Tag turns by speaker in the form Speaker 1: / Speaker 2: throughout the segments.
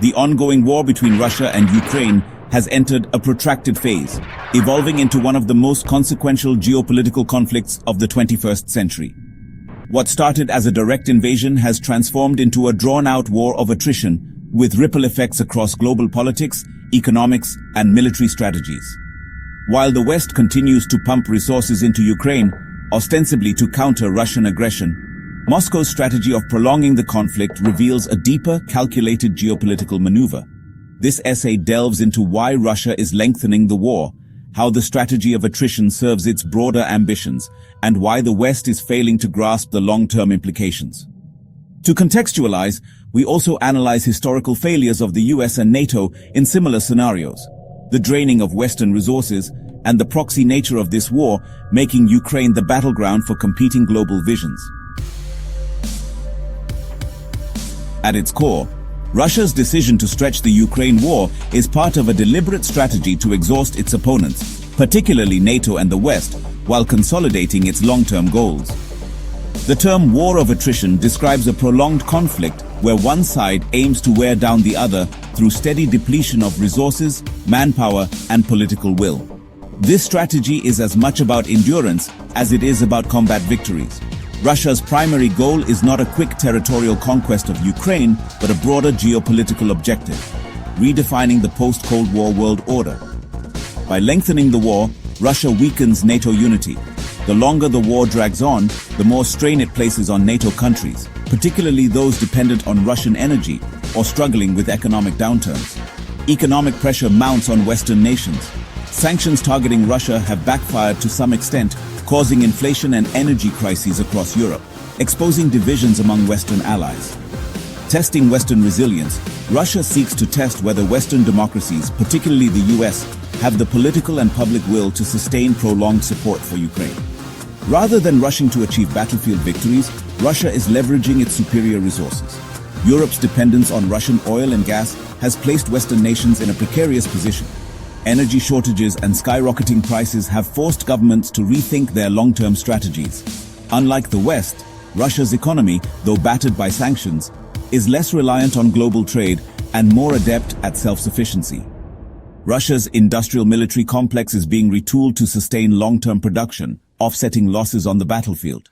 Speaker 1: The ongoing war between Russia and Ukraine has entered a protracted phase, evolving into one of the most consequential geopolitical conflicts of the 21st century. What started as a direct invasion has transformed into a drawn-out war of attrition, with ripple effects across global politics, economics, and military strategies. While the West continues to pump resources into Ukraine, ostensibly to counter Russian aggression, Moscow's strategy of prolonging the conflict reveals a deeper, calculated geopolitical maneuver. This essay delves into why Russia is lengthening the war, how the strategy of attrition serves its broader ambitions, and why the West is failing to grasp the long-term implications. To contextualize, we also analyze historical failures of the US and NATO in similar scenarios, the draining of Western resources, and the proxy nature of this war, making Ukraine the battleground for competing global visions. At its core, Russia's decision to stretch the Ukraine war is part of a deliberate strategy to exhaust its opponents, particularly NATO and the West, while consolidating its long-term goals. The term war of attrition describes a prolonged conflict where one side aims to wear down the other through steady depletion of resources, manpower, and political will. This strategy is as much about endurance as it is about combat victories. Russia's primary goal is not a quick territorial conquest of Ukraine, but a broader geopolitical objective, redefining the post-Cold War world order. By lengthening the war, Russia weakens NATO unity. The longer the war drags on, the more strain it places on NATO countries, particularly those dependent on Russian energy or struggling with economic downturns. Economic pressure mounts on Western nations. Sanctions targeting Russia have backfired to some extent, causing inflation and energy crises across Europe, exposing divisions among Western allies. Testing Western resilience, Russia seeks to test whether Western democracies, particularly the US, have the political and public will to sustain prolonged support for Ukraine. Rather than rushing to achieve battlefield victories, Russia is leveraging its superior resources. Europe's dependence on Russian oil and gas has placed Western nations in a precarious position. Energy shortages and skyrocketing prices have forced governments to rethink their long-term strategies. Unlike the West, Russia's economy, though battered by sanctions, is less reliant on global trade and more adept at self-sufficiency. Russia's industrial military complex is being retooled to sustain long-term production, offsetting losses on the battlefield.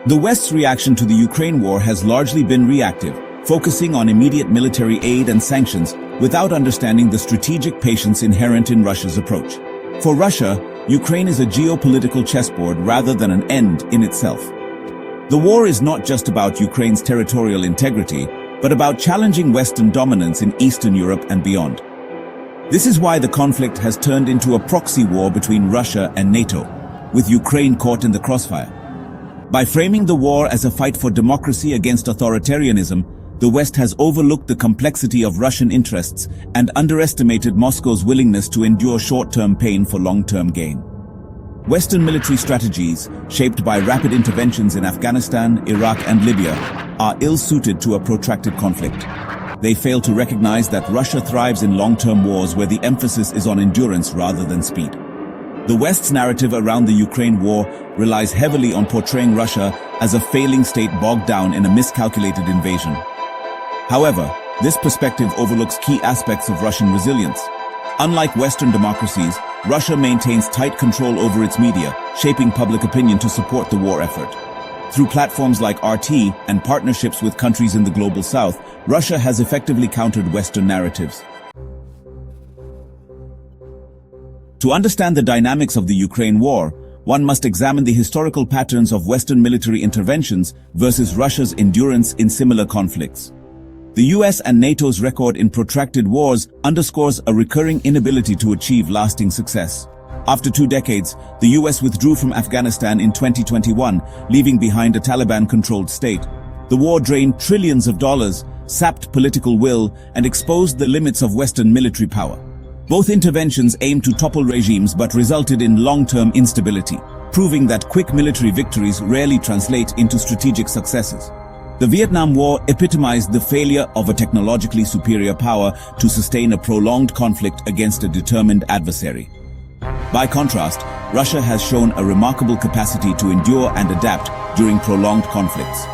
Speaker 1: The West's reaction to the Ukraine war has largely been reactive, focusing on immediate military aid and sanctions without understanding the strategic patience inherent in Russia's approach. For Russia, Ukraine is a geopolitical chessboard rather than an end in itself. The war is not just about Ukraine's territorial integrity, but about challenging Western dominance in Eastern Europe and beyond. This is why the conflict has turned into a proxy war between Russia and NATO, with Ukraine caught in the crossfire. By framing the war as a fight for democracy against authoritarianism, the West has overlooked the complexity of Russian interests and underestimated Moscow's willingness to endure short-term pain for long-term gain. Western military strategies, shaped by rapid interventions in Afghanistan, Iraq, and Libya, are ill-suited to a protracted conflict. They fail to recognize that Russia thrives in long-term wars where the emphasis is on endurance rather than speed. The West's narrative around the Ukraine war relies heavily on portraying Russia as a failing state bogged down in a miscalculated invasion. However, this perspective overlooks key aspects of Russian resilience. Unlike Western democracies, Russia maintains tight control over its media, shaping public opinion to support the war effort. Through platforms like RT and partnerships with countries in the global south, Russia has effectively countered Western narratives. To understand the dynamics of the Ukraine war, one must examine the historical patterns of Western military interventions versus Russia's endurance in similar conflicts. The US and NATO's record in protracted wars underscores a recurring inability to achieve lasting success. After 2 decades, the US withdrew from Afghanistan in 2021, leaving behind a Taliban-controlled state. The war drained trillions of dollars, sapped political will, and exposed the limits of Western military power. Both interventions aimed to topple regimes but resulted in long-term instability, proving that quick military victories rarely translate into strategic successes. The Vietnam War epitomized the failure of a technologically superior power to sustain a prolonged conflict against a determined adversary. By contrast, Russia has shown a remarkable capacity to endure and adapt during prolonged conflicts.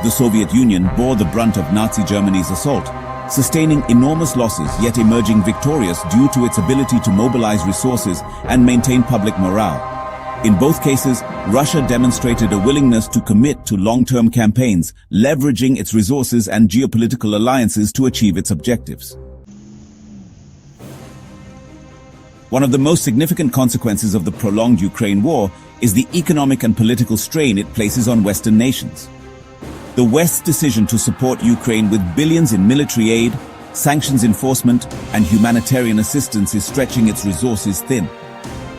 Speaker 1: The Soviet Union bore the brunt of Nazi Germany's assault, sustaining enormous losses yet emerging victorious due to its ability to mobilize resources and maintain public morale. In both cases, Russia demonstrated a willingness to commit to long-term campaigns, leveraging its resources and geopolitical alliances to achieve its objectives. One of the most significant consequences of the prolonged Ukraine war is the economic and political strain it places on Western nations. The West's decision to support Ukraine with billions in military aid, sanctions enforcement, and humanitarian assistance is stretching its resources thin.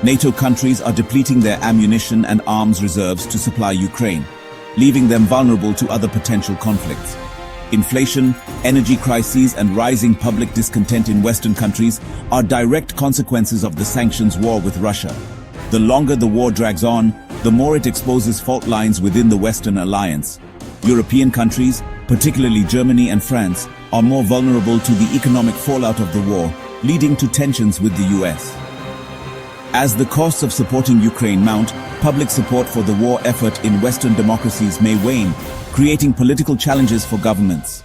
Speaker 1: NATO countries are depleting their ammunition and arms reserves to supply Ukraine, leaving them vulnerable to other potential conflicts. Inflation, energy crises, and rising public discontent in Western countries are direct consequences of the sanctions war with Russia. The longer the war drags on, the more it exposes fault lines within the Western alliance. European countries, particularly Germany and France, are more vulnerable to the economic fallout of the war, leading to tensions with the US. As the costs of supporting Ukraine mount, public support for the war effort in Western democracies may wane, creating political challenges for governments.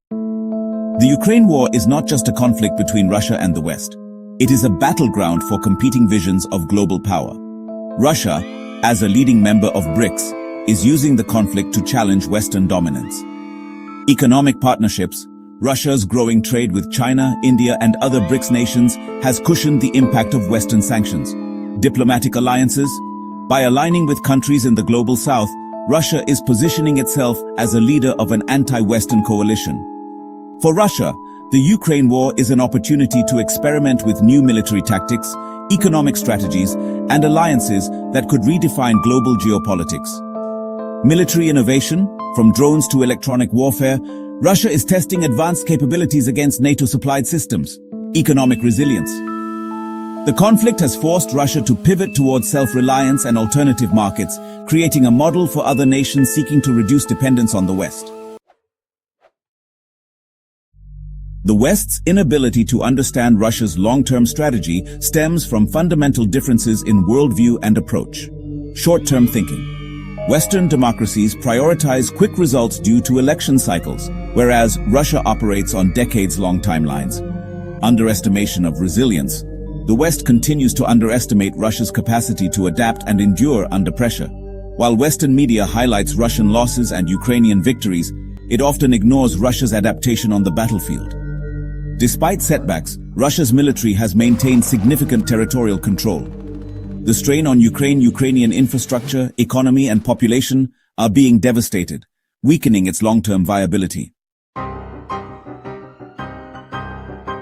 Speaker 1: The Ukraine war is not just a conflict between Russia and the West. It is a battleground for competing visions of global power. Russia, as a leading member of BRICS, is using the conflict to challenge Western dominance. Economic partnerships, Russia's growing trade with China, India, and other BRICS nations has cushioned the impact of Western sanctions. Diplomatic alliances, by aligning with countries in the global south, Russia is positioning itself as a leader of an anti-Western coalition. For Russia, the Ukraine war is an opportunity to experiment with new military tactics, economic strategies, and alliances that could redefine global geopolitics. Military innovation, from drones to electronic warfare, Russia is testing advanced capabilities against NATO-supplied systems. Economic resilience. The conflict has forced Russia to pivot towards self-reliance and alternative markets, creating a model for other nations seeking to reduce dependence on the West. The West's inability to understand Russia's long-term strategy stems from fundamental differences in worldview and approach. Short-term thinking. Western democracies prioritize quick results due to election cycles, whereas Russia operates on decades-long timelines. Underestimation of resilience. The West continues to underestimate Russia's capacity to adapt and endure under pressure. While Western media highlights Russian losses and Ukrainian victories, it often ignores Russia's adaptation on the battlefield. Despite setbacks, Russia's military has maintained significant territorial control. The strain on Ukrainian infrastructure, economy, and population are being devastated, weakening its long-term viability.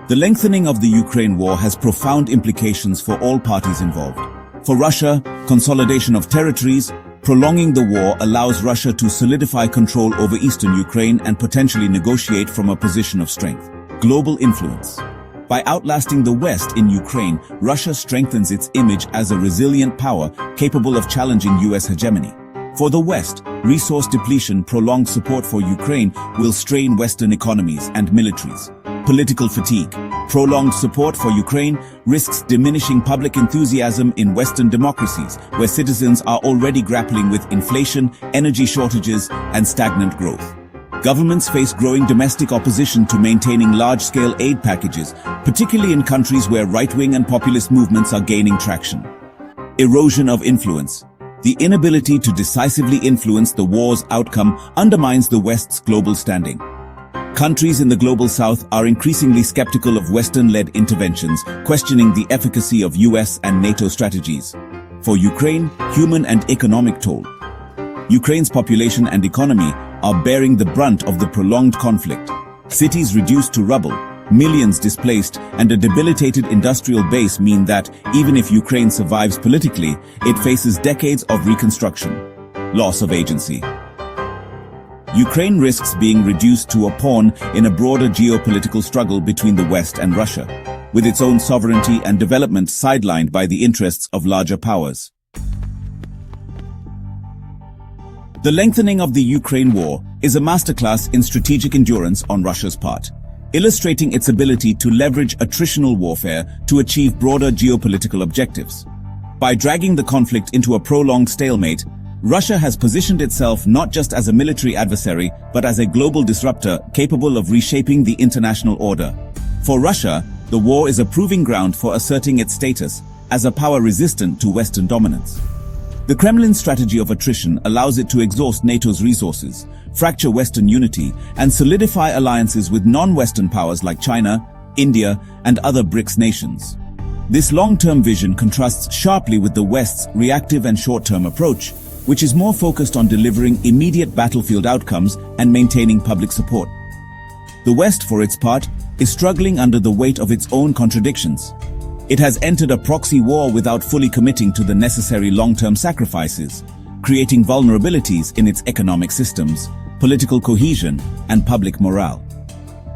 Speaker 1: The lengthening of the Ukraine war has profound implications for all parties involved. For Russia, consolidation of territories, prolonging the war allows Russia to solidify control over eastern Ukraine and potentially negotiate from a position of strength. Global influence. By outlasting the West in Ukraine, Russia strengthens its image as a resilient power capable of challenging US hegemony. For the West, resource depletion, prolonged support for Ukraine will strain Western economies and militaries. Political fatigue. Prolonged support for Ukraine risks diminishing public enthusiasm in Western democracies, where citizens are already grappling with inflation, energy shortages, and stagnant growth. Governments face growing domestic opposition to maintaining large-scale aid packages, particularly in countries where right-wing and populist movements are gaining traction. Erosion of influence. The inability to decisively influence the war's outcome undermines the West's global standing. Countries in the global south are increasingly skeptical of Western-led interventions, questioning the efficacy of US and NATO strategies. For Ukraine, human and economic toll. Ukraine's population and economy are bearing the brunt of the prolonged conflict. Cities reduced to rubble, millions displaced, and a debilitated industrial base mean that, even if Ukraine survives politically, it faces decades of reconstruction. Loss of agency. Ukraine risks being reduced to a pawn in a broader geopolitical struggle between the West and Russia, with its own sovereignty and development sidelined by the interests of larger powers. The lengthening of the Ukraine war is a masterclass in strategic endurance on Russia's part. illustrating its ability to leverage attritional warfare to achieve broader geopolitical objectives. By dragging the conflict into a prolonged stalemate, Russia has positioned itself not just as a military adversary, but as a global disruptor capable of reshaping the international order. For Russia, the war is a proving ground for asserting its status as a power resistant to Western dominance. The Kremlin's strategy of attrition allows it to exhaust NATO's resources, fracture Western unity, and solidify alliances with non-Western powers like China, India, and other BRICS nations. This long-term vision contrasts sharply with the West's reactive and short-term approach, which is more focused on delivering immediate battlefield outcomes and maintaining public support. The West, for its part, is struggling under the weight of its own contradictions. It has entered a proxy war without fully committing to the necessary long-term sacrifices, creating vulnerabilities in its economic systems, political cohesion, and public morale.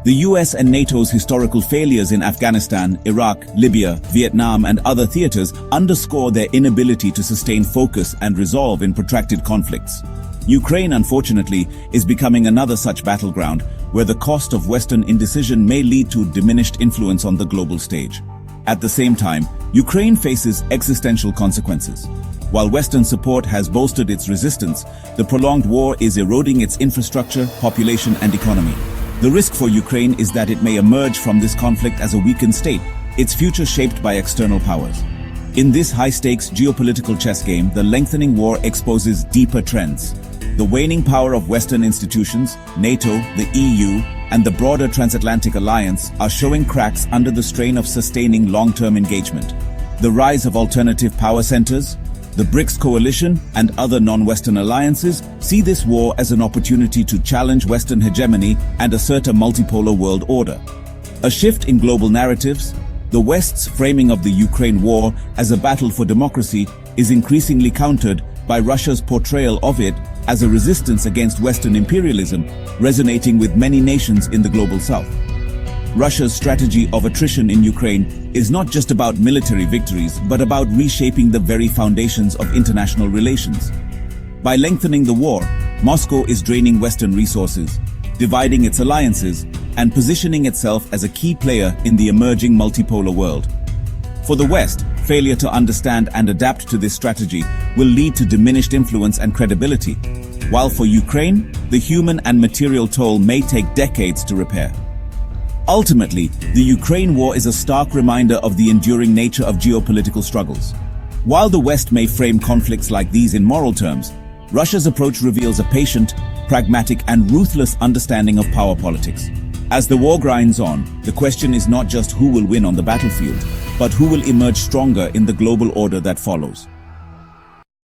Speaker 1: The US and NATO's historical failures in Afghanistan, Iraq, Libya, Vietnam, and other theaters underscore their inability to sustain focus and resolve in protracted conflicts. Ukraine, unfortunately, is becoming another such battleground where the cost of Western indecision may lead to diminished influence on the global stage. At the same time, Ukraine faces existential consequences. While Western support has bolstered its resistance, the prolonged war is eroding its infrastructure, population, and economy. The risk for Ukraine is that it may emerge from this conflict as a weakened state, its future shaped by external powers. In this high-stakes geopolitical chess game, the lengthening war exposes deeper trends. The waning power of Western institutions, NATO, the EU, and the broader transatlantic alliance are showing cracks under the strain of sustaining long-term engagement. The rise of alternative power centers, the BRICS coalition, and other non-Western alliances see this war as an opportunity to challenge Western hegemony and assert a multipolar world order. A shift in global narratives, the West's framing of the Ukraine war as a battle for democracy is increasingly countered by Russia's portrayal of it as a resistance against Western imperialism, resonating with many nations in the global south. Russia's strategy of attrition in Ukraine is not just about military victories, but about reshaping the very foundations of international relations. By lengthening the war, Moscow is draining Western resources, dividing its alliances, and positioning itself as a key player in the emerging multipolar world. For the West, failure to understand and adapt to this strategy will lead to diminished influence and credibility, while for Ukraine, the human and material toll may take decades to repair. Ultimately, the Ukraine war is a stark reminder of the enduring nature of geopolitical struggles. While the West may frame conflicts like these in moral terms, Russia's approach reveals a patient, pragmatic, and ruthless understanding of power politics. As the war grinds on, the question is not just who will win on the battlefield, but who will emerge stronger in the global order that follows.